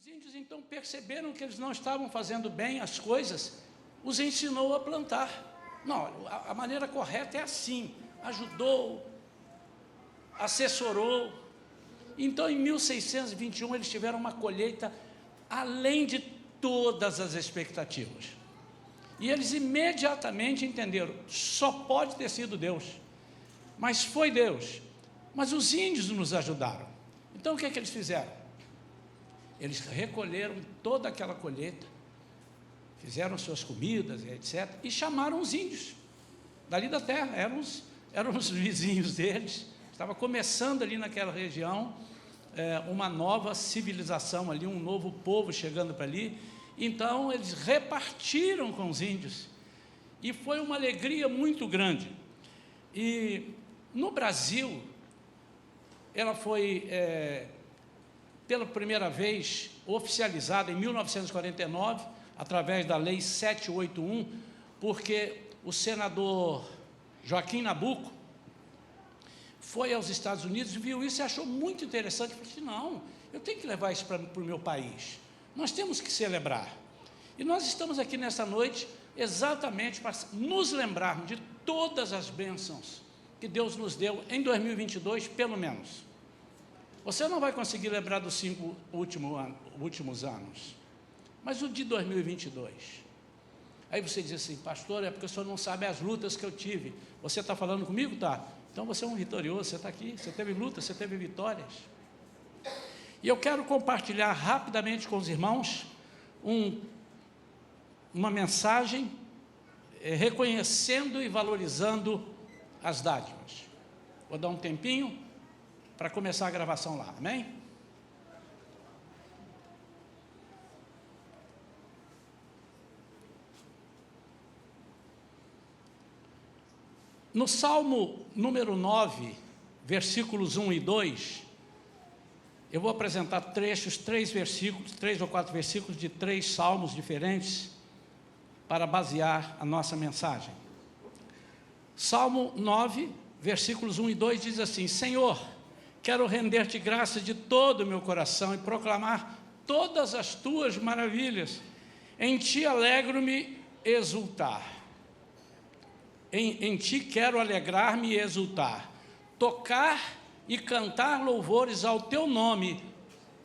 Os índios então perceberam que eles não estavam fazendo bem as coisas, os ensinou a plantar. Não, a maneira correta é assim, ajudou, assessorou. Então, em 1621, eles tiveram uma colheita além de todas as expectativas. E eles imediatamente entenderam, só pode ter sido Deus. Mas foi Deus. Mas os índios nos ajudaram. Então, o que é que eles fizeram? Eles recolheram toda aquela colheita, fizeram suas comidas, etc., e chamaram os índios dali da terra, eram os vizinhos deles. Estava começando ali naquela região uma nova civilização ali, um novo povo chegando para ali. Então eles repartiram com os índios e foi uma alegria muito grande. E no Brasil, ela foi pela primeira vez oficializada em 1949, através da Lei 781, porque o senador Joaquim Nabuco foi aos Estados Unidos, viu isso e achou muito interessante. Falei assim, não, eu tenho que levar isso para o meu país, nós temos que celebrar. E nós estamos aqui nessa noite exatamente para nos lembrarmos de todas as bênçãos que Deus nos deu em 2022, pelo menos. Você não vai conseguir lembrar dos 5 últimos anos, mas o de 2022. Aí você diz assim, pastor, é porque o senhor não sabe as lutas que eu tive. Você está falando comigo? Tá. Então você é um vitorioso, você está aqui, você teve lutas, você teve vitórias. E eu quero compartilhar rapidamente com os irmãos uma mensagem reconhecendo e valorizando as dádivas. Vou dar um tempinho para começar a gravação lá, amém? No Salmo número 9, versículos 1 e 2, eu vou apresentar três ou quatro versículos de 3 salmos diferentes para basear a nossa mensagem. Salmo 9, versículos 1 e 2 diz assim: Senhor, quero render-te graças de todo o meu coração e proclamar todas as tuas maravilhas. Em ti alegro-me e exultar. Em ti quero alegrar-me e exultar, tocar e cantar louvores ao teu nome,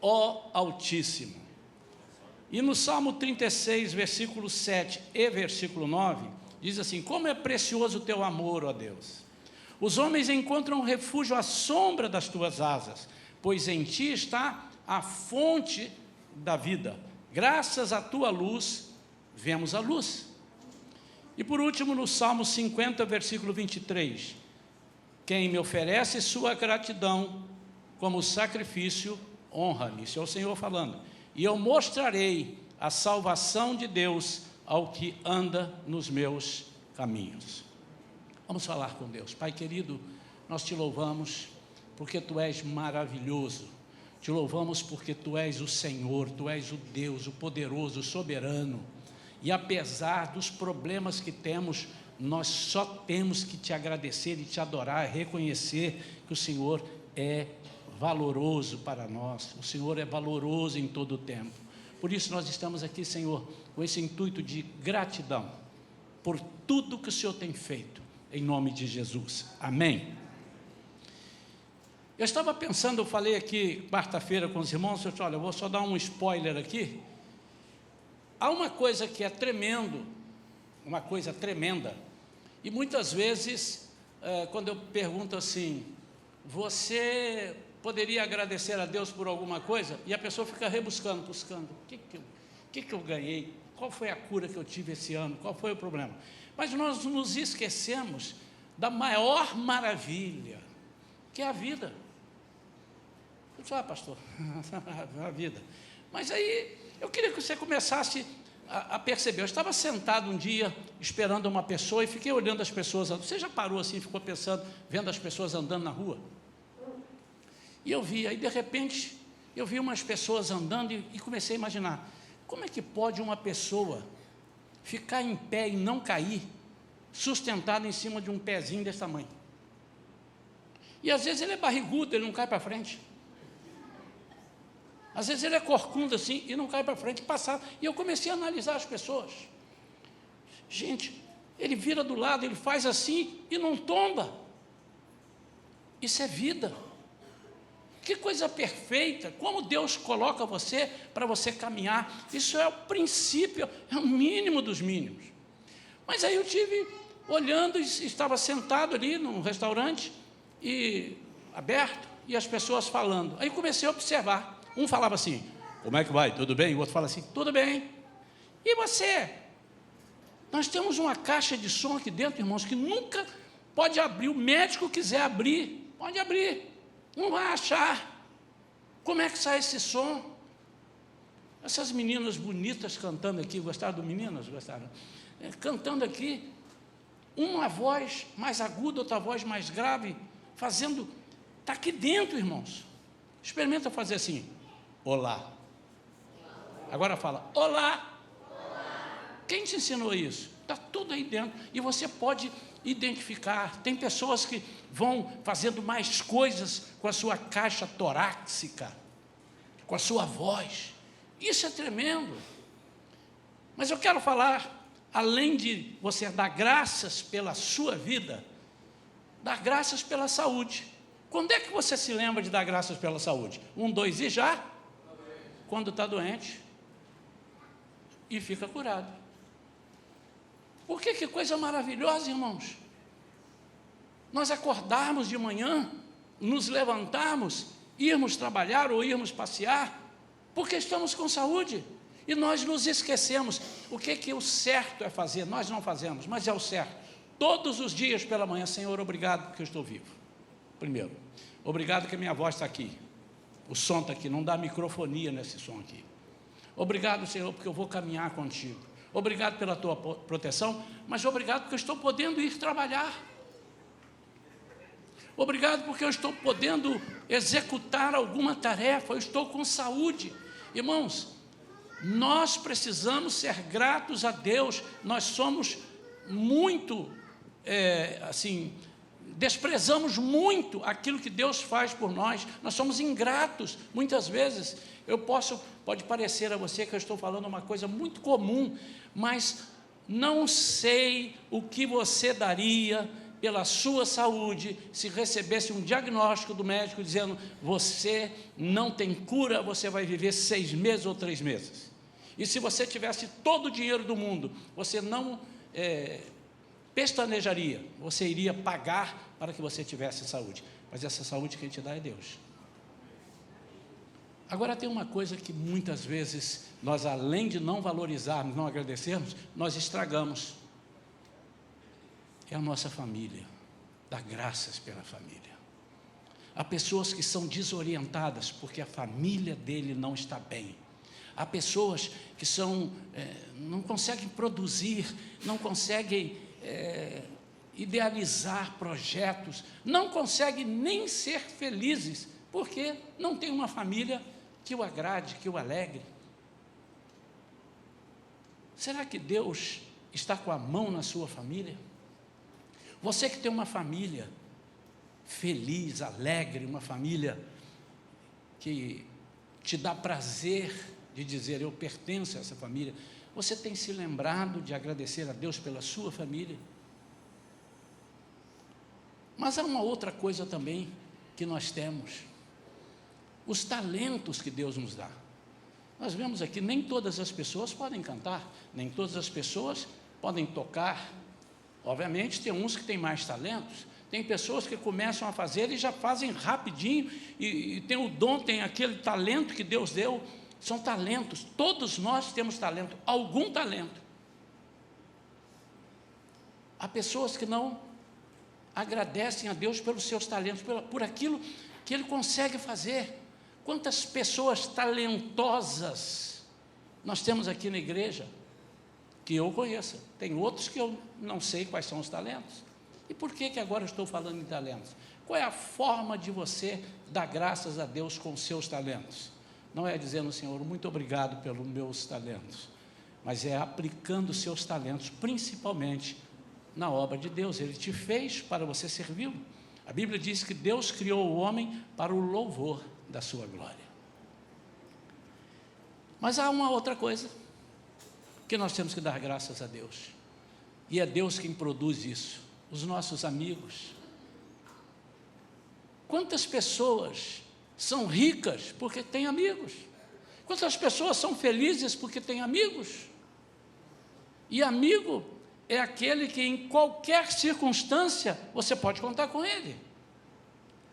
ó Altíssimo. E no Salmo 36, versículo 7 e versículo 9, diz assim: como é precioso o teu amor, ó Deus! Os homens encontram refúgio à sombra das tuas asas, pois em ti está a fonte da vida. Graças à tua luz, vemos a luz. E por último, no Salmo 50, versículo 23, quem me oferece sua gratidão como sacrifício, honra-me. Isso é o Senhor falando. E eu mostrarei a salvação de Deus ao que anda nos meus caminhos. Vamos falar com Deus. Pai querido, nós te louvamos porque Tu és maravilhoso. Te louvamos porque Tu és o Senhor, Tu és o Deus, o poderoso, o soberano. E apesar dos problemas que temos, nós só temos que Te agradecer e Te adorar, reconhecer que o Senhor é valoroso para nós, o Senhor é valoroso em todo o tempo. Por isso nós estamos aqui, Senhor, com esse intuito de gratidão por tudo que o Senhor tem feito, em nome de Jesus, amém. Eu estava pensando, eu falei aqui quarta-feira com os irmãos, eu disse, olha, eu vou só dar um spoiler aqui. Há uma coisa que é tremendo, uma coisa tremenda, e muitas vezes, quando eu pergunto assim, você poderia agradecer a Deus por alguma coisa? E a pessoa fica rebuscando, buscando, o que eu ganhei? Qual foi a cura que eu tive esse ano? Qual foi o problema? Mas nós nos esquecemos da maior maravilha, que é a vida. Eu disse, pastor, a vida. Mas aí, eu queria que você começasse a perceber. Eu estava sentado um dia, esperando uma pessoa, e fiquei olhando as pessoas andando. Você já parou assim, ficou pensando, vendo as pessoas andando na rua? E eu vi, aí de repente, eu vi umas pessoas andando e comecei a imaginar, como é que pode uma pessoa ficar em pé e não cair, sustentada em cima de um pezinho desse tamanho? E às vezes ele é barrigudo, ele não cai para frente. Às vezes ele é corcunda assim e não cai para frente, passar. E eu comecei a analisar as pessoas. Gente, ele vira do lado, ele faz assim e não tomba. Isso é vida. Que coisa perfeita, como Deus coloca você para você caminhar. Isso é o princípio, é o mínimo dos mínimos. Mas aí eu tive olhando, estava sentado ali num restaurante e aberto, e as pessoas falando. Aí comecei a observar. Um falava assim, como é que vai? Tudo bem? O outro fala assim, tudo bem. E você? Nós temos uma caixa de som aqui dentro, irmãos, que nunca pode abrir. O médico quiser abrir, pode abrir. Não vai achar. Como é que sai esse som? Essas meninas bonitas cantando aqui, gostaram do meninas? Gostaram? Cantando aqui, uma voz mais aguda, outra voz mais grave, fazendo, está aqui dentro, irmãos. Experimenta fazer assim, olá. Agora fala, olá. Quem te ensinou isso? Está tudo aí dentro, e você pode identificar. Tem pessoas que vão fazendo mais coisas com a sua caixa torácica, com a sua voz. Isso é tremendo. Mas eu quero falar, além de você dar graças pela sua vida, dar graças pela saúde. Quando é que você se lembra de dar graças pela saúde? 1, 2 e já? Quando está doente e fica curado. Porque que coisa maravilhosa, irmãos. Nós acordarmos de manhã, nos levantarmos, irmos trabalhar ou irmos passear, porque estamos com saúde. E nós nos esquecemos. O que o certo é fazer? Nós não fazemos, mas é o certo. Todos os dias pela manhã, Senhor, obrigado porque eu estou vivo. Primeiro, obrigado que a minha voz está aqui. O som está aqui, não dá microfonia nesse som aqui. Obrigado, Senhor, porque eu vou caminhar contigo. Obrigado pela tua proteção, mas obrigado porque eu estou podendo ir trabalhar. Obrigado porque eu estou podendo executar alguma tarefa, eu estou com saúde. Irmãos, nós precisamos ser gratos a Deus. Nós somos muito, desprezamos muito aquilo que Deus faz por nós. Nós somos ingratos, muitas vezes. Pode parecer a você que eu estou falando uma coisa muito comum, mas não sei o que você daria pela sua saúde se recebesse um diagnóstico do médico dizendo, você não tem cura, você vai viver 6 meses ou 3 meses. E se você tivesse todo o dinheiro do mundo, você não pestanejaria, você iria pagar para que você tivesse saúde. Mas essa saúde que a gente dá é Deus. Agora tem uma coisa que muitas vezes nós, além de não valorizarmos, não agradecermos, nós estragamos. É a nossa família. Dá graças pela família. Há pessoas que são desorientadas porque a família dele não está bem. Há pessoas que não conseguem produzir, não conseguem idealizar projetos, não conseguem nem ser felizes, porque não tem uma família que o agrade, que o alegre. Será que Deus está com a mão na sua família? Você que tem uma família feliz, alegre, uma família que te dá prazer de dizer, eu pertenço a essa família, você tem se lembrado de agradecer a Deus pela sua família? Mas há uma outra coisa também que nós temos, os talentos que Deus nos dá. Nós vemos aqui, nem todas as pessoas podem cantar, nem todas as pessoas podem tocar. Obviamente tem uns que têm mais talentos, tem pessoas que começam a fazer e já fazem rapidinho, e tem o dom, tem aquele talento que Deus deu. São talentos, todos nós temos talento, algum talento. Há pessoas que não agradecem a Deus pelos seus talentos, por aquilo que Ele consegue fazer. Quantas pessoas talentosas nós temos aqui na igreja, que eu conheço. Tem outros que eu não sei quais são os talentos. E por que agora eu estou falando em talentos? Qual é a forma de você dar graças a Deus com os seus talentos? Não é dizendo, Senhor, muito obrigado pelos meus talentos, mas é aplicando os seus talentos, principalmente na obra de Deus. Ele te fez para você servi-lo. A Bíblia diz que Deus criou o homem para o louvor da sua glória. Mas há uma outra coisa que nós temos que dar graças a Deus, e é Deus quem produz isso, os nossos amigos. Quantas pessoas são ricas porque têm amigos? Quantas pessoas são felizes porque têm amigos? E amigo é aquele que em qualquer circunstância você pode contar com ele.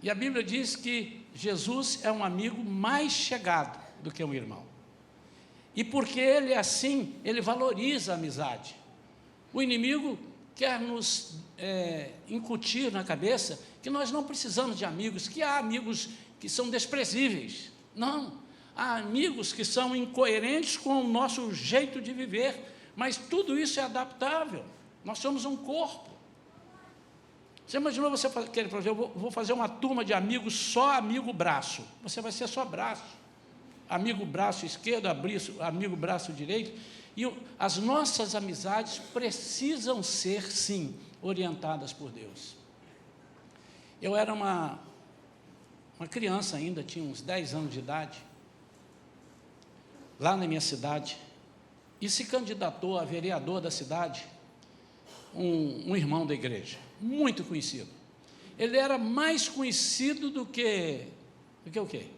E a Bíblia diz que Jesus é um amigo mais chegado do que um irmão. E porque ele é assim, ele valoriza a amizade. O inimigo quer nos incutir na cabeça que nós não precisamos de amigos, que há amigos que são desprezíveis. Não, há amigos que são incoerentes com o nosso jeito de viver, mas tudo isso é adaptável. Nós somos um corpo. Você imaginou você querer fazer, eu vou fazer uma turma de amigos, só amigo braço. Você vai ser só braço. Amigo braço esquerdo, amigo braço direito. E as nossas amizades precisam ser, sim, orientadas por Deus. Eu era uma criança ainda, tinha uns 10 anos de idade, lá na minha cidade, e se candidatou a vereador da cidade, um irmão da igreja, muito conhecido. Ele era mais conhecido do que o quê?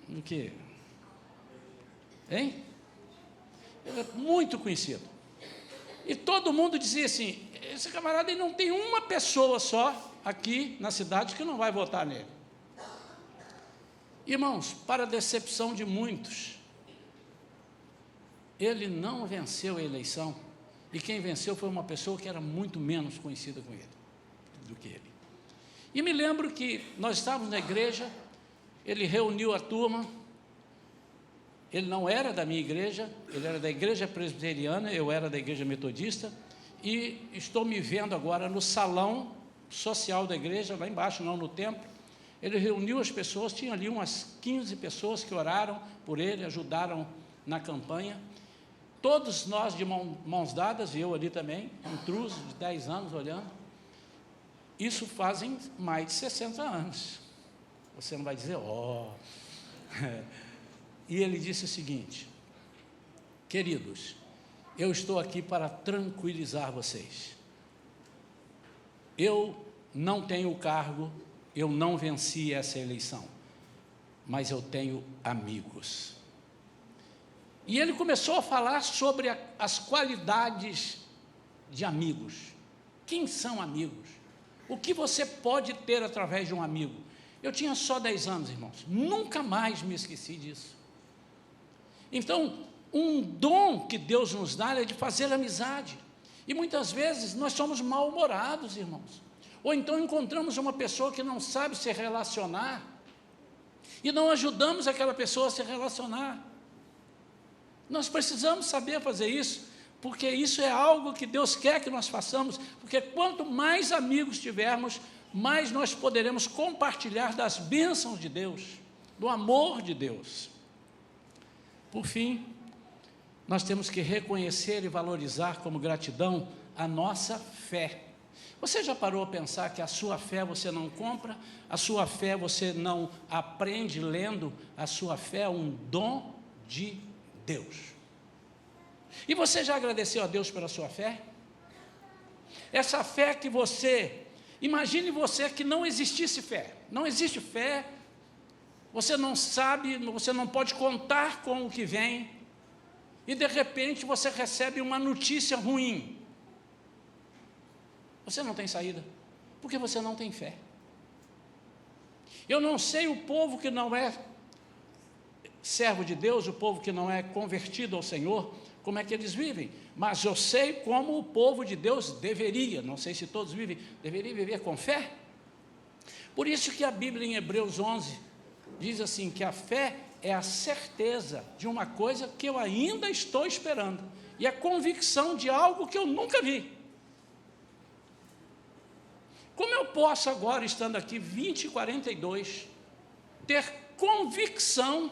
Do que... Hein? Ele era muito conhecido. E todo mundo dizia assim, esse camarada ele não tem uma pessoa só aqui na cidade que não vai votar nele. Irmãos, para a decepção de muitos, ele não venceu a eleição, e quem venceu foi uma pessoa que era muito menos conhecida do que ele. E me lembro que nós estávamos na igreja, ele reuniu a turma, ele não era da minha igreja, ele era da igreja presbiteriana, eu era da igreja metodista, e estou me vendo agora no salão social da igreja, lá embaixo, não no templo. Ele reuniu as pessoas, tinha ali umas 15 pessoas que oraram por ele, ajudaram na campanha. Todos nós de mãos dadas, e eu ali também, um truso de 10 anos olhando. Isso fazem mais de 60 anos. Você não vai dizer, E ele disse o seguinte, queridos, eu estou aqui para tranquilizar vocês. Eu não tenho cargo, eu não venci essa eleição, mas eu tenho amigos. E ele começou a falar sobre as qualidades de amigos. Quem são amigos? O que você pode ter através de um amigo? Eu tinha só 10 anos, irmãos, nunca mais me esqueci disso. Então, um dom que Deus nos dá é de fazer amizade. E muitas vezes nós somos mal-humorados, irmãos. Ou então encontramos uma pessoa que não sabe se relacionar e não ajudamos aquela pessoa a se relacionar. Nós precisamos saber fazer isso, porque isso é algo que Deus quer que nós façamos, porque quanto mais amigos tivermos, mais nós poderemos compartilhar das bênçãos de Deus, do amor de Deus. Por fim, nós temos que reconhecer e valorizar como gratidão a nossa fé. Você já parou a pensar que a sua fé você não compra, a sua fé você não aprende lendo, a sua fé é um dom de Deus. E você já agradeceu a Deus pela sua fé? Essa fé que você, imagine você que não existisse fé, não existe fé, você não sabe, você não pode contar com o que vem, e de repente você recebe uma notícia ruim. Você não tem saída, porque você não tem fé. Eu não sei o povo que não é servo de Deus, o povo que não é convertido ao Senhor, como é que eles vivem, mas eu sei como o povo de Deus deveria, não sei se todos vivem, deveria viver com fé. Por isso que a Bíblia em Hebreus 11 diz assim, que a fé é a certeza de uma coisa que eu ainda estou esperando, e a convicção de algo que eu nunca vi. Como eu posso agora, estando aqui 20h42, ter convicção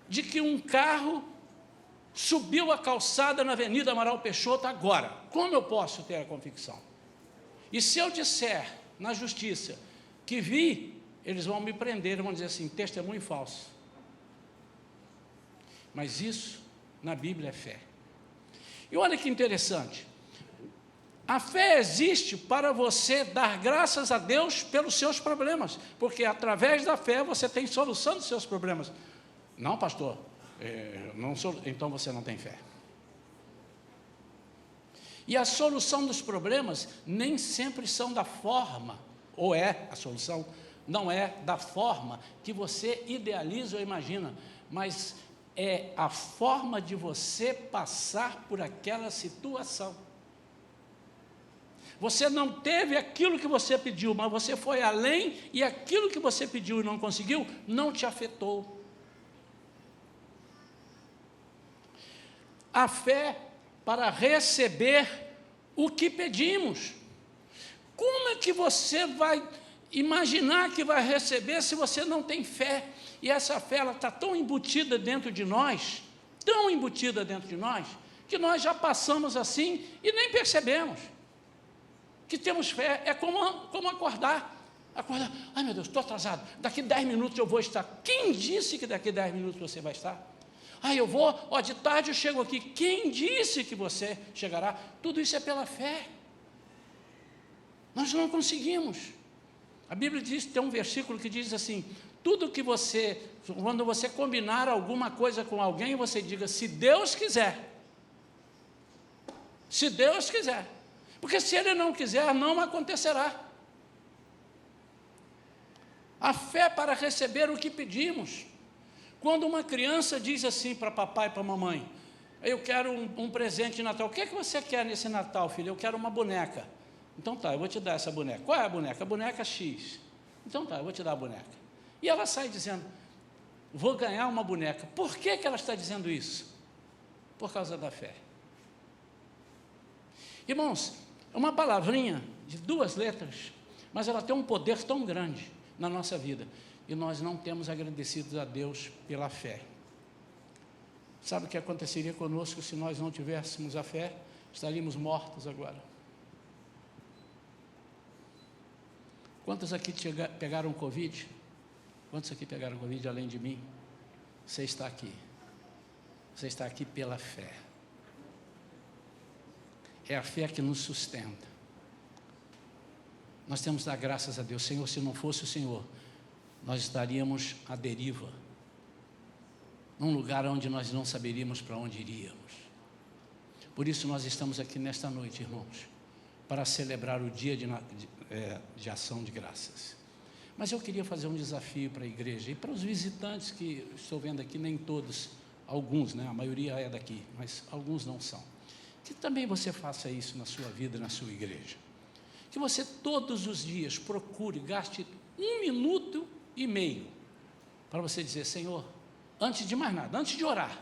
de que um carro subiu a calçada na Avenida Amaral Peixoto agora? Como eu posso ter a convicção? E se eu disser na justiça que vi, eles vão me prender, vão dizer assim, testemunho falso. Mas isso, na Bíblia, é fé. E olha que interessante. A fé existe para você dar graças a Deus pelos seus problemas, porque através da fé você tem solução dos seus problemas. Não, pastor, então você não tem fé. E a solução dos problemas nem sempre são da forma, ou é a solução, não é da forma que você idealiza ou imagina, mas é a forma de você passar por aquela situação. Você não teve aquilo que você pediu, mas você foi além, e aquilo que você pediu e não conseguiu, não te afetou. A fé para receber o que pedimos. Como é que você vai imaginar que vai receber se você não tem fé? E essa fé, ela está tão embutida dentro de nós, que nós já passamos assim e nem percebemos que temos fé. É como acordar, ai meu Deus, estou atrasado, daqui 10 minutos eu vou estar. Quem disse que daqui 10 minutos você vai estar? Eu vou, de tarde eu chego aqui. Quem disse que você chegará? Tudo isso é pela fé. Nós não conseguimos. A Bíblia diz, tem um versículo que diz assim: tudo que quando você combinar alguma coisa com alguém, você diga, se Deus quiser. Se Deus quiser. Porque se Ele não quiser, não acontecerá. A fé para receber o que pedimos. Quando uma criança diz assim para papai e para mamãe, eu quero um presente de Natal. O que é que você quer nesse Natal, filho? Eu quero uma boneca. Então tá, eu vou te dar essa boneca. Qual é a boneca? A boneca X. Então tá, eu vou te dar a boneca. E ela sai dizendo, vou ganhar uma boneca. Por que ela está dizendo isso? Por causa da fé. Irmãos, é uma palavrinha de 2 letras, mas ela tem um poder tão grande na nossa vida. E nós não temos agradecido a Deus pela fé. Sabe o que aconteceria conosco se nós não tivéssemos a fé? Estaríamos mortos agora. Quantos aqui pegaram Covid? Quantos aqui pegaram Covid além de mim? Você está aqui. Você está aqui pela fé. É a fé que nos sustenta. Nós temos que dar graças a Deus. Senhor, se não fosse o Senhor, nós estaríamos à deriva, num lugar onde nós não saberíamos para onde iríamos. Por isso nós estamos aqui nesta noite, irmãos, para celebrar o dia de ação de graças. Mas eu queria fazer um desafio para a igreja e para os visitantes que estou vendo aqui, nem todos, alguns, né? A maioria é daqui, mas alguns não são. Que também você faça isso na sua vida, na sua igreja. Que você todos os dias procure, gaste 1 minuto e meio para você dizer, Senhor, antes de mais nada, antes de orar,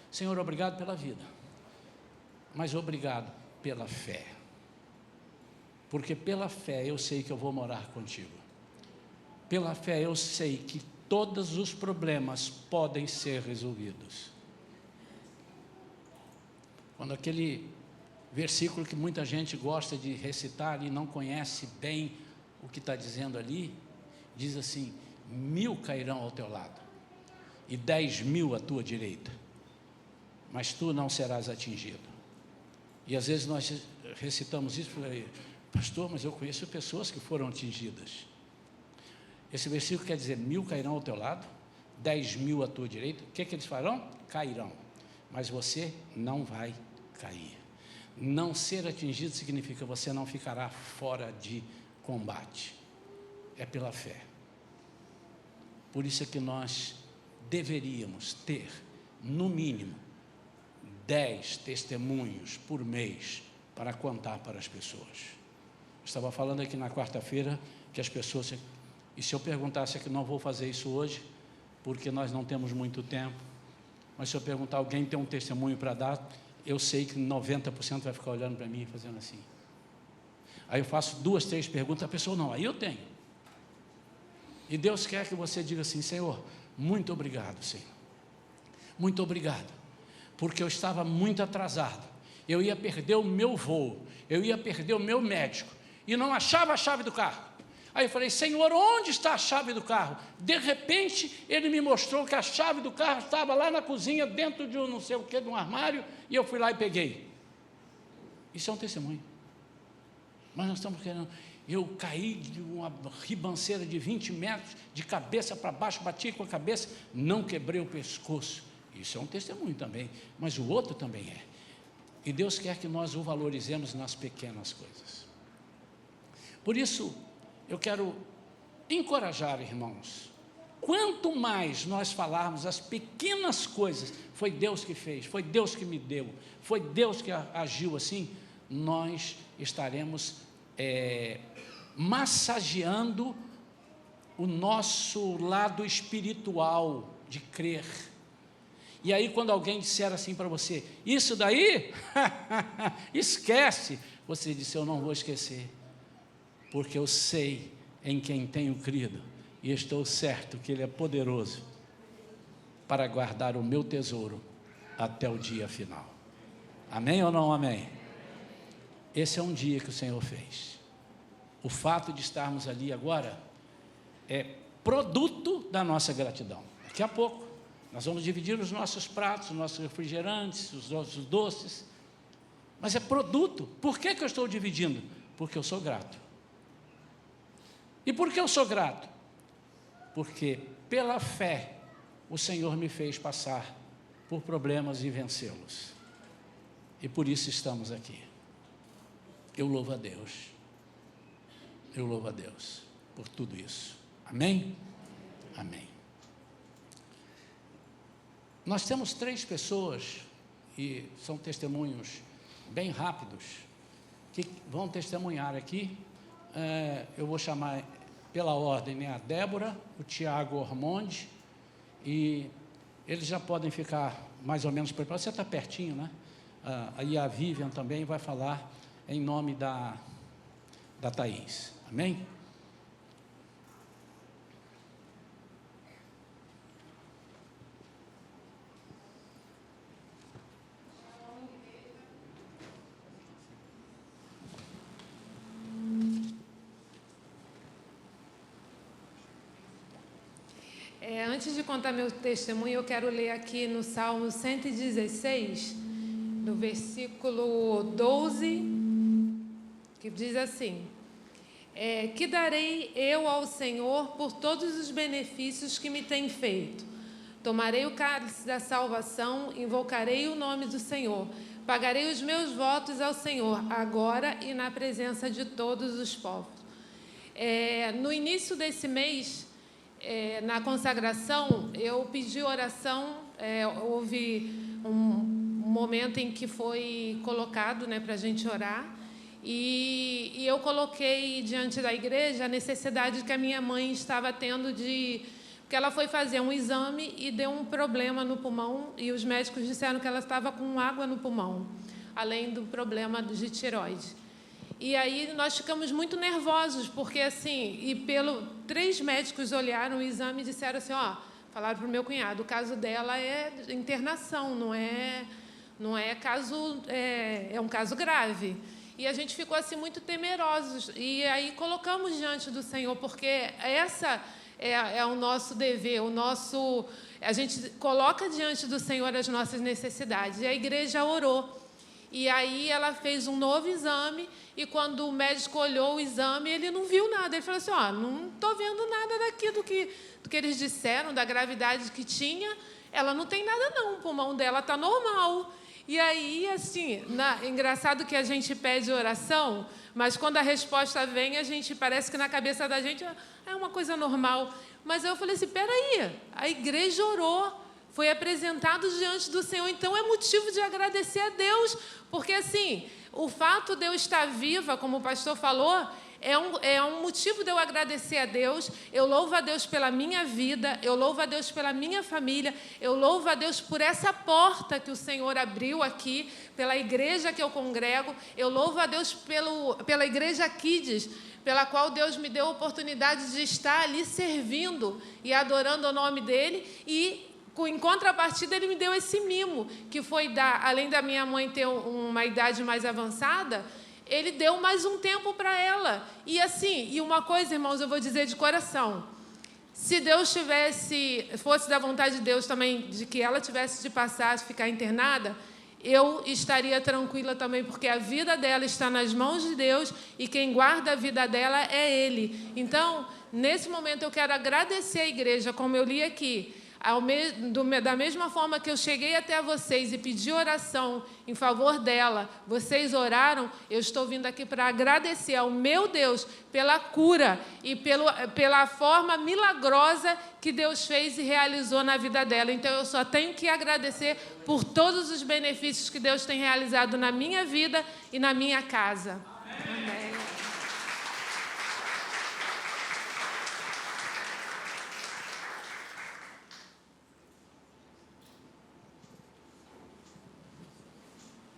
Senhor, obrigado pela vida, mas obrigado pela fé, porque pela fé eu sei que eu vou morar contigo, pela fé eu sei que todos os problemas podem ser resolvidos. Quando aquele versículo que muita gente gosta de recitar e não conhece bem o que está dizendo ali, diz assim, 1000 cairão ao teu lado, e 10.000 à tua direita, mas tu não serás atingido. E às vezes nós recitamos isso, falei, pastor, mas eu conheço pessoas que foram atingidas. Esse versículo quer dizer, 1000 cairão ao teu lado, 10.000 à tua direita, o que eles farão? Cairão, mas você não vai cair. Não ser atingido significa você não ficará fora de combate, é pela fé. Por isso é que nós deveríamos ter, no mínimo, 10 testemunhos por mês para contar para as pessoas. Eu estava falando aqui na quarta-feira que as pessoas, e se eu perguntasse aqui, não vou fazer isso hoje, porque nós não temos muito tempo, mas se eu perguntar, alguém tem um testemunho para dar, eu sei que 90% vai ficar olhando para mim e fazendo assim. Aí eu faço 2, 3 perguntas, a pessoa não, aí eu tenho. E Deus quer que você diga assim, Senhor, muito obrigado, Senhor. Muito obrigado, porque eu estava muito atrasado. Eu ia perder o meu voo, eu ia perder o meu médico, e não achava a chave do carro. Aí eu falei, Senhor, onde está a chave do carro? De repente, ele me mostrou que a chave do carro estava lá na cozinha, dentro de um não sei o que, de um armário, e eu fui lá e peguei. Isso é um testemunho. Mas nós estamos querendo... Eu caí de uma ribanceira de 20 metros, de cabeça para baixo, bati com a cabeça, não quebrei o pescoço. Isso é um testemunho também, mas o outro também é. E Deus quer que nós o valorizemos nas pequenas coisas. Por isso, eu quero encorajar, irmãos, quanto mais nós falarmos as pequenas coisas, foi Deus que fez, foi Deus que me deu, foi Deus que agiu assim, nós estaremos massageando o nosso lado espiritual de crer. E aí quando alguém disser assim para você, isso daí, esquece, você disse, eu não vou esquecer, porque eu sei em quem tenho crido, e estou certo que Ele é poderoso para guardar o meu tesouro até o dia final. Amém ou não amém? Esse é um dia que o Senhor fez. O fato de estarmos ali agora é produto da nossa gratidão. Daqui a pouco nós vamos dividir os nossos pratos, os nossos refrigerantes, os nossos doces, mas é produto. Por que eu estou dividindo? Porque eu sou grato. E por que eu sou grato? Porque pela fé o Senhor me fez passar por problemas e vencê-los. E por isso estamos aqui. Eu louvo a Deus. Eu louvo a Deus por tudo isso. Amém? Amém. Nós temos 3 pessoas, e são testemunhos bem rápidos, que vão testemunhar aqui. Eu vou chamar pela ordem, né, a Débora, o Tiago Ormonde, e eles já podem ficar mais ou menos preparados. Você está pertinho, né? Aí a Vivian também vai falar em nome da Thaís. Amém? Antes de contar meu testemunho, eu quero ler aqui no Salmo 116, no versículo 12, que diz assim: que darei eu ao Senhor por todos os benefícios que me tem feito? Tomarei o cálice da salvação, invocarei o nome do Senhor, pagarei os meus votos ao Senhor, agora e na presença de todos os povos. No início desse mês, na consagração, eu pedi oração, houve um momento em que foi colocado, né, para a gente orar, e eu coloquei diante da igreja a necessidade que a minha mãe estava tendo porque ela foi fazer um exame e deu um problema no pulmão, e os médicos disseram que ela estava com água no pulmão, além do problema de tireoide. E aí nós ficamos muito nervosos, porque assim, 3 médicos olharam o exame e disseram assim, falaram para o meu cunhado, o caso dela é internação, não é caso, é um caso grave. E a gente ficou assim muito temerosos, e aí colocamos diante do Senhor, porque essa é o nosso dever, a gente coloca diante do Senhor as nossas necessidades, e a igreja orou. E aí ela fez um novo exame, e quando o médico olhou o exame, ele não viu nada. Ele falou assim, não estou vendo nada daqui do que eles disseram, da gravidade que tinha. Ela não tem nada não, o pulmão dela está normal. E aí, assim, engraçado que a gente pede oração, mas quando a resposta vem, parece que na cabeça da gente é uma coisa normal. Mas eu falei assim, peraí, a igreja orou, foi apresentado diante do Senhor, então é motivo de agradecer a Deus, porque assim, o fato de eu estar viva, como o pastor falou, é um motivo de eu agradecer a Deus. Eu louvo a Deus pela minha vida, eu louvo a Deus pela minha família, eu louvo a Deus por essa porta que o Senhor abriu aqui, pela igreja que eu congrego, eu louvo a Deus pela igreja Kids, pela qual Deus me deu a oportunidade de estar ali servindo e adorando o nome dEle, e em contrapartida, Ele me deu esse mimo, que foi além da minha mãe ter uma idade mais avançada, ele deu mais um tempo para ela. E assim, e uma coisa, irmãos, eu vou dizer de coração. Se Deus fosse da vontade de Deus também, de que ela tivesse de passar, de ficar internada, eu estaria tranquila também, porque a vida dela está nas mãos de Deus e quem guarda a vida dela é Ele. Então, nesse momento eu quero agradecer a igreja, como eu li aqui, da mesma forma que eu cheguei até vocês e pedi oração em favor dela, vocês oraram, eu estou vindo aqui para agradecer ao meu Deus pela cura e pela forma milagrosa que Deus fez e realizou na vida dela. Então, eu só tenho que agradecer por todos os benefícios que Deus tem realizado na minha vida e na minha casa. Amém.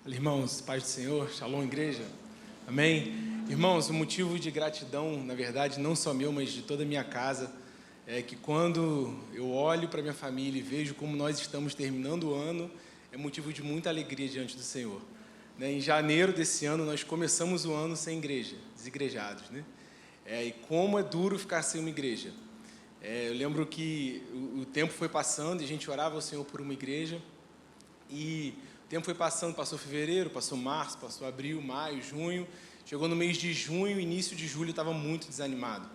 Irmãos, paz do Senhor, shalom, igreja, amém? Irmãos, o motivo de gratidão, na verdade, não só meu, mas de toda a minha casa, é que quando eu olho para minha família e vejo como nós estamos terminando o ano, é motivo de muita alegria diante do Senhor. Em janeiro desse ano, nós começamos o ano sem igreja, desigrejados, né? E como é duro ficar sem uma igreja. Eu lembro que o tempo foi passando e a gente orava ao Senhor por uma igreja e o tempo foi passando, passou fevereiro, passou março, passou abril, maio, junho. Chegou no mês de junho, início de julho, eu estava muito desanimado.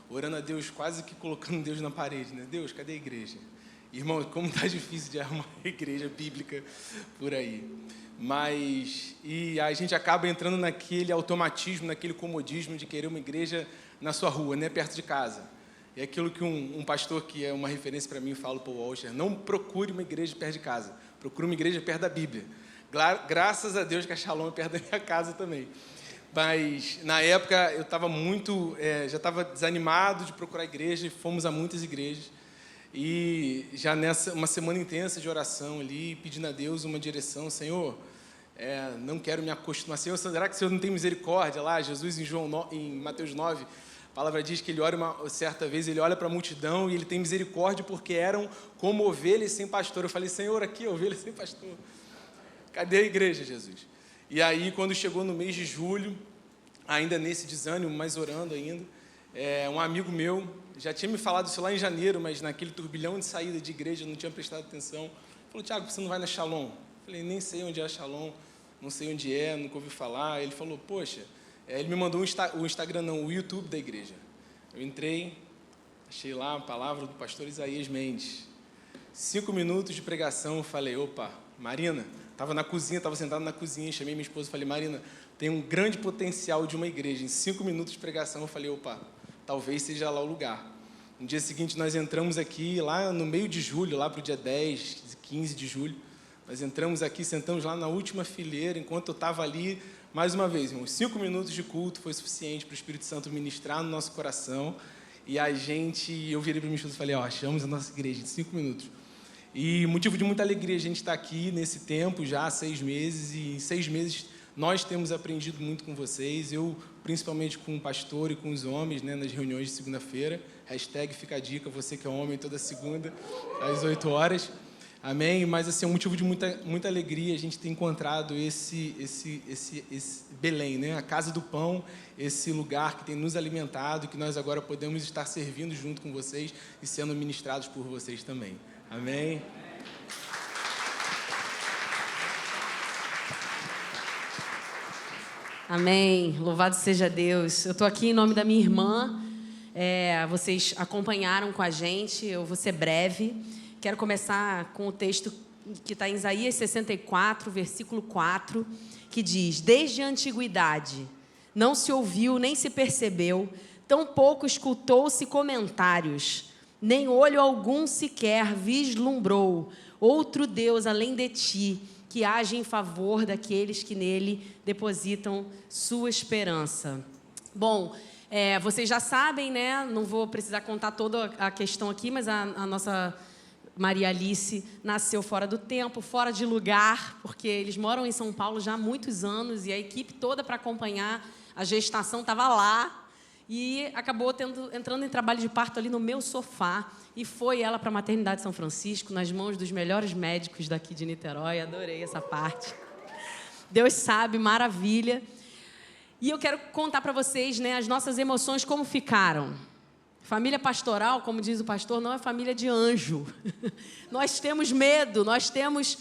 Orando a Deus, quase que colocando Deus na parede, né? Deus, cadê a igreja? Irmão, como está difícil de arrumar igreja bíblica por aí. E a gente acaba entrando naquele automatismo, naquele comodismo de querer uma igreja na sua rua, né? Perto de casa. É aquilo que um pastor que é uma referência para mim fala, Paul Washer, não procure uma igreja perto de casa. Procuro uma igreja perto da Bíblia. Graças a Deus que a Shalom é perto da minha casa também. Mas, na época, eu estava já estava desanimado de procurar igreja, fomos a muitas igrejas. E já uma semana intensa de oração ali, pedindo a Deus uma direção. Senhor, não quero me acostumar. Senhor, será que o Senhor não tem misericórdia lá? Jesus, em Mateus 9, a palavra diz que ele ora certa vez, ele olha para a multidão e ele tem misericórdia porque eram como ovelhas sem pastor. Eu falei, Senhor, aqui, ovelhas sem pastor. Cadê a igreja, Jesus? E aí, quando chegou no mês de julho, ainda nesse desânimo, mas orando ainda, um amigo meu, já tinha me falado isso lá em janeiro, mas naquele turbilhão de saída de igreja, eu não tinha prestado atenção. Falou, Tiago, você não vai na Shalom? Eu falei, nem sei onde é a Shalom, não sei onde é, nunca ouvi falar. Ele falou, poxa, ele me mandou o Instagram, não, o YouTube da igreja. Eu entrei, achei lá a palavra do pastor Isaías Mendes. 5 minutos de pregação, eu falei, opa, Marina, estava na cozinha, estava sentado na cozinha, chamei minha esposa e falei, Marina, tem um grande potencial de uma igreja. Em 5 minutos de pregação, eu falei, opa, talvez seja lá o lugar. No dia seguinte, nós entramos aqui, lá no meio de julho, lá para o dia 10, 15 de julho, nós entramos aqui, sentamos lá na última fileira, enquanto eu estava ali, mais uma vez, irmãos, 5 minutos de culto foi suficiente para o Espírito Santo ministrar no nosso coração, e eu virei para minha esposa e falei, achamos a nossa igreja em 5 minutos. E motivo de muita alegria a gente estar aqui nesse tempo, já há 6 meses, e em 6 meses nós temos aprendido muito com vocês, eu principalmente com o pastor e com os homens, né, nas reuniões de segunda-feira, #fica a dica, você que é homem, toda segunda, às 8 horas, amém? Mas assim, é um motivo de muita alegria a gente ter encontrado esse Belém, né, a Casa do Pão, esse lugar que tem nos alimentado, que nós agora podemos estar servindo junto com vocês e sendo ministrados por vocês também, amém? Amém. Louvado seja Deus. Eu estou aqui em nome da minha irmã. Vocês acompanharam com a gente. Eu vou ser breve. Quero começar com o texto que está em Isaías 64, versículo 4, que diz: Desde a antiguidade não se ouviu nem se percebeu, tampouco escutou-se comentários, nem olho algum sequer vislumbrou outro Deus além de ti, que age em favor daqueles que nele depositam sua esperança. Bom, vocês já sabem, né? Não vou precisar contar toda a questão aqui, mas a nossa Maria Alice nasceu fora do tempo, fora de lugar, porque eles moram em São Paulo já há muitos anos e a equipe toda para acompanhar a gestação estava lá. E acabou entrando em trabalho de parto ali no meu sofá. E foi ela para a maternidade de São Francisco, nas mãos dos melhores médicos daqui de Niterói. Adorei essa parte. Deus sabe, maravilha. E eu quero contar para vocês, né, as nossas emoções como ficaram. Família pastoral, como diz o pastor, não é família de anjo. Nós temos medo, nós temos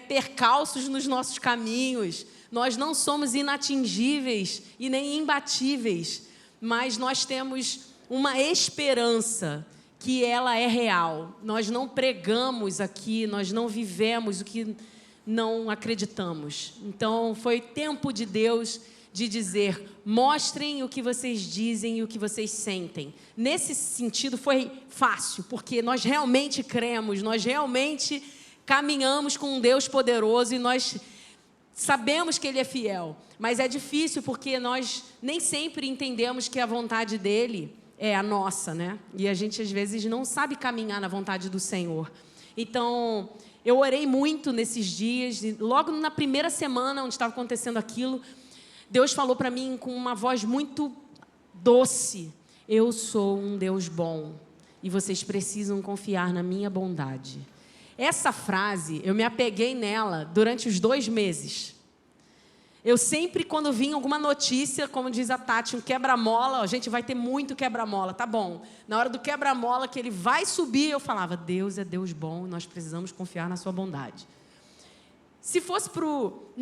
percalços nos nossos caminhos. Nós não somos inatingíveis e nem imbatíveis, mas nós temos uma esperança que ela é real. Nós não pregamos aqui, nós não vivemos o que não acreditamos. Então, foi tempo de Deus de dizer, mostrem o que vocês dizem e o que vocês sentem. Nesse sentido, foi fácil, porque nós realmente cremos, nós realmente caminhamos com um Deus poderoso e nós sabemos que Ele é fiel. Mas é difícil, porque nós nem sempre entendemos que a vontade dEle é a nossa, né? E a gente, às vezes, não sabe caminhar na vontade do Senhor. Então, eu orei muito nesses dias, e logo na primeira semana onde estava acontecendo aquilo, Deus falou para mim com uma voz muito doce, eu sou um Deus bom, e vocês precisam confiar na minha bondade. Essa frase, eu me apeguei nela durante os 2 meses. Eu sempre, quando vinha alguma notícia, como diz a Tati, um quebra-mola, a gente vai ter muito quebra-mola, tá bom. Na hora do quebra-mola, que ele vai subir, eu falava, Deus é Deus bom, nós precisamos confiar na sua bondade. Se fosse para o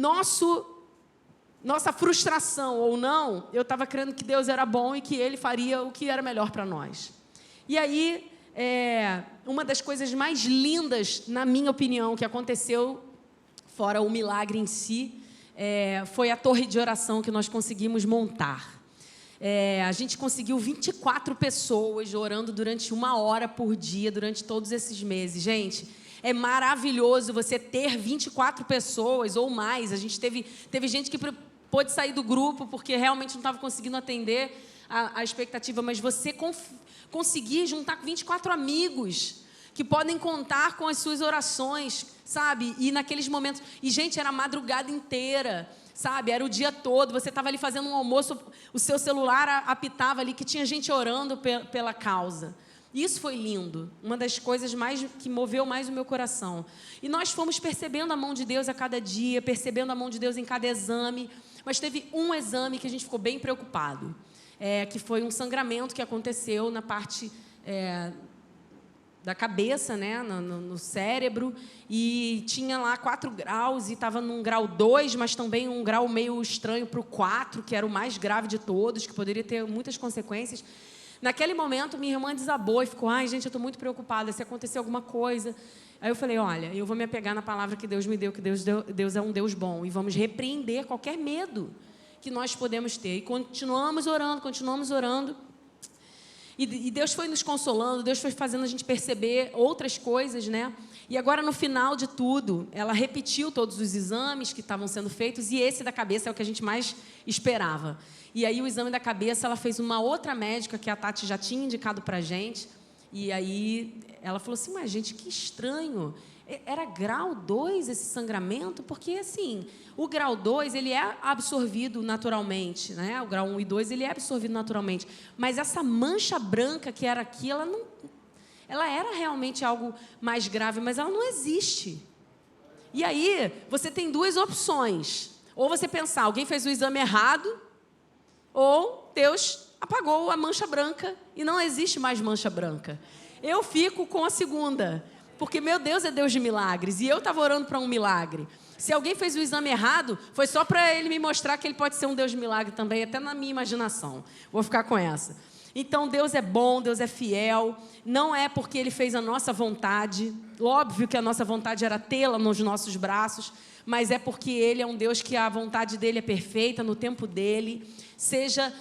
nossa frustração ou não, eu estava crendo que Deus era bom e que Ele faria o que era melhor para nós. E aí, uma das coisas mais lindas, na minha opinião, que aconteceu, fora o milagre em si, foi a torre de oração que nós conseguimos montar. A gente conseguiu 24 pessoas orando durante 1 hora por dia, durante todos esses meses. Gente, é maravilhoso você ter 24 pessoas ou mais. A gente teve gente que pôde sair do grupo porque realmente não estava conseguindo atender a expectativa, mas você conseguir juntar 24 amigos que podem contar com as suas orações, sabe? E naqueles momentos... E, gente, era a madrugada inteira, sabe? Era o dia todo. Você estava ali fazendo um almoço, o seu celular apitava ali que tinha gente orando pela causa. Isso foi lindo. Uma das coisas que moveu mais o meu coração. E nós fomos percebendo a mão de Deus a cada dia, percebendo a mão de Deus em cada exame. Mas teve um exame que a gente ficou bem preocupado, que foi um sangramento que aconteceu na parte... da cabeça, né, no cérebro, e tinha lá 4 graus, e estava num grau 2, mas também um grau meio estranho para o 4, que era o mais grave de todos, que poderia ter muitas consequências. Naquele momento, minha irmã desabou e ficou, ai, gente, eu estou muito preocupada, se acontecer alguma coisa. Aí eu falei, olha, eu vou me apegar na palavra que Deus me deu, que Deus é um Deus bom, e vamos repreender qualquer medo que nós podemos ter. E continuamos orando, E Deus foi nos consolando, Deus foi fazendo a gente perceber outras coisas, né? E agora, no final de tudo, ela repetiu todos os exames que estavam sendo feitos, e esse da cabeça é o que a gente mais esperava. E aí, o exame da cabeça, ela fez uma outra médica, que a Tati já tinha indicado para a gente, e aí ela falou assim, mas gente, que estranho, era grau 2 esse sangramento? Porque, assim, o grau 2, ele é absorvido naturalmente, né? O grau 1 e 2, ele é absorvido naturalmente. Mas essa mancha branca que era aqui, ela era realmente algo mais grave, mas ela não existe. E aí, você tem 2 opções. Ou você pensar, alguém fez o exame errado, ou Deus apagou a mancha branca e não existe mais mancha branca. Eu fico com a segunda, porque meu Deus é Deus de milagres, e eu estava orando para um milagre. Se alguém fez o exame errado, foi só para Ele me mostrar que Ele pode ser um Deus de milagre também, até na minha imaginação. Vou ficar com essa. Então, Deus é bom, Deus é fiel, não é porque Ele fez a nossa vontade, óbvio que a nossa vontade era tê-la nos nossos braços, mas é porque Ele é um Deus que a vontade dEle é perfeita, no tempo dEle, seja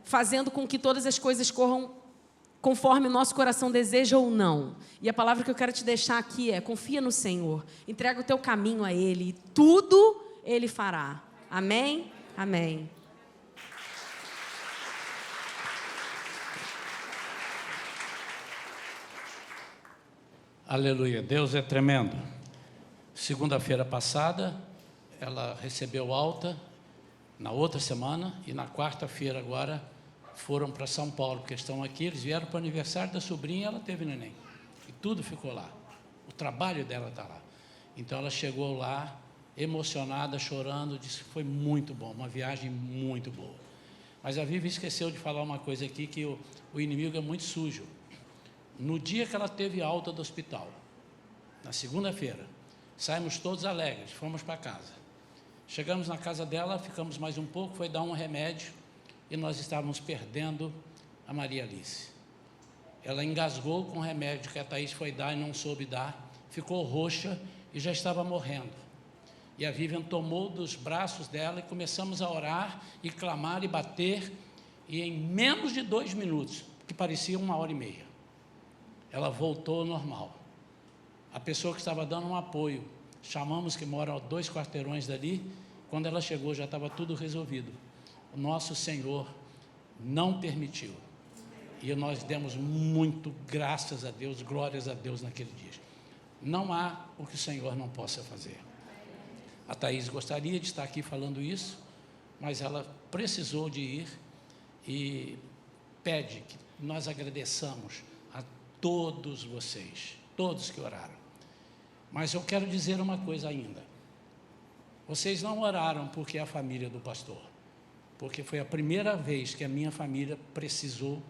fazendo com que todas as coisas corram conforme o nosso coração deseja ou não. E a palavra que eu quero te deixar aqui é, confia no Senhor, entrega o teu caminho a Ele, e tudo Ele fará. Amém? Amém. Aleluia, Deus é tremendo. Segunda-feira passada, ela recebeu alta, na outra semana, e na quarta-feira agora, foram para São Paulo, porque estão aqui, eles vieram para o aniversário da sobrinha, ela teve neném, e tudo ficou lá, o trabalho dela está lá. Então ela chegou lá emocionada, chorando, disse que foi muito bom, uma viagem muito boa. Mas a Vivi esqueceu de falar uma coisa aqui, que o inimigo é muito sujo. No dia que ela teve alta do hospital, na segunda-feira, saímos todos alegres, fomos para casa. Chegamos na casa dela, ficamos mais um pouco, foi dar um remédio, e nós estávamos perdendo a Maria Alice. Ela engasgou com o remédio que a Thaís foi dar e não soube dar, ficou roxa e já estava morrendo. E a Vivian tomou dos braços dela e começamos a orar e clamar e bater, e em menos de 2 minutos, que parecia 1h30, ela voltou ao normal. A pessoa que estava dando um apoio, chamamos, que mora a 2 quarteirões dali, quando ela chegou já estava tudo resolvido. O nosso Senhor não permitiu. E nós demos muito graças a Deus, glórias a Deus naquele dia. Não há o que o Senhor não possa fazer. A Thaís gostaria de estar aqui falando isso, mas ela precisou de ir e pede que nós agradeçamos a todos vocês, todos que oraram. Mas eu quero dizer uma coisa ainda. Vocês não oraram porque é a família do pastor, porque foi a primeira vez que a minha família precisou,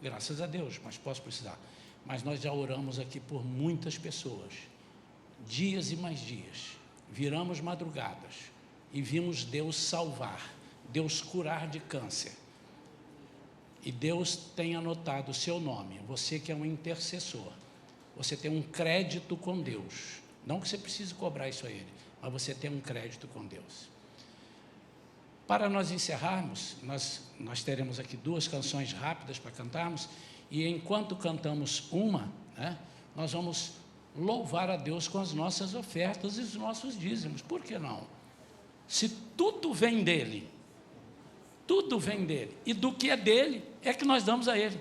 graças a Deus, mas posso precisar. Mas nós já oramos aqui por muitas pessoas, dias e mais dias. Viramos madrugadas e vimos Deus salvar, Deus curar de câncer. E Deus tem anotado o seu nome, você que é um intercessor. Você tem um crédito com Deus. Não que você precise cobrar isso a Ele, mas você tem um crédito com Deus. Para nós encerrarmos, nós teremos aqui 2 canções rápidas para cantarmos, e enquanto cantamos uma, nós vamos louvar a Deus com as nossas ofertas e os nossos dízimos. Por que não? Se tudo vem dEle, e do que é dEle, é que nós damos a Ele.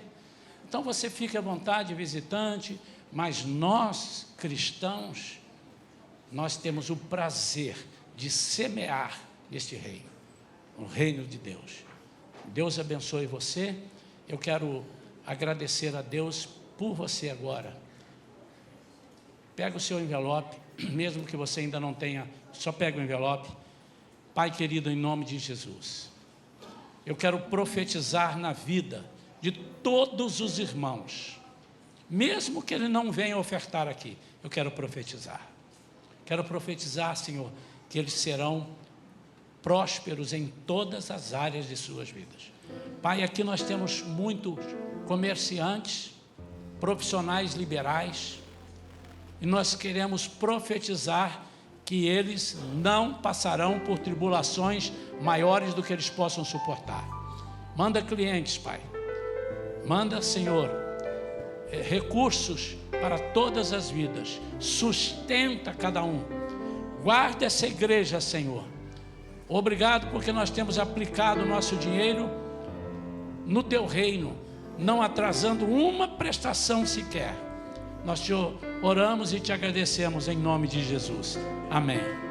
Então você fique à vontade, visitante, mas nós, cristãos, nós temos o prazer de semear neste reino, o reino de Deus. Deus abençoe você. Eu quero agradecer a Deus por você agora. Pega o seu envelope, mesmo que você ainda não tenha, só pega o envelope. Pai querido, em nome de Jesus, eu quero profetizar na vida de todos os irmãos, mesmo que ele não venha ofertar aqui, eu quero profetizar. Quero profetizar, Senhor, que eles serão prósperos em todas as áreas de suas vidas. Pai, aqui nós temos muitos comerciantes, profissionais liberais, e nós queremos profetizar que eles não passarão por tribulações maiores do que eles possam suportar. Manda clientes, Pai. Manda, Senhor, recursos para todas as vidas. Sustenta cada um. Guarda essa igreja, Senhor. Obrigado porque nós temos aplicado o nosso dinheiro no Teu reino, não atrasando uma prestação sequer. Nós te oramos e te agradecemos em nome de Jesus. Amém.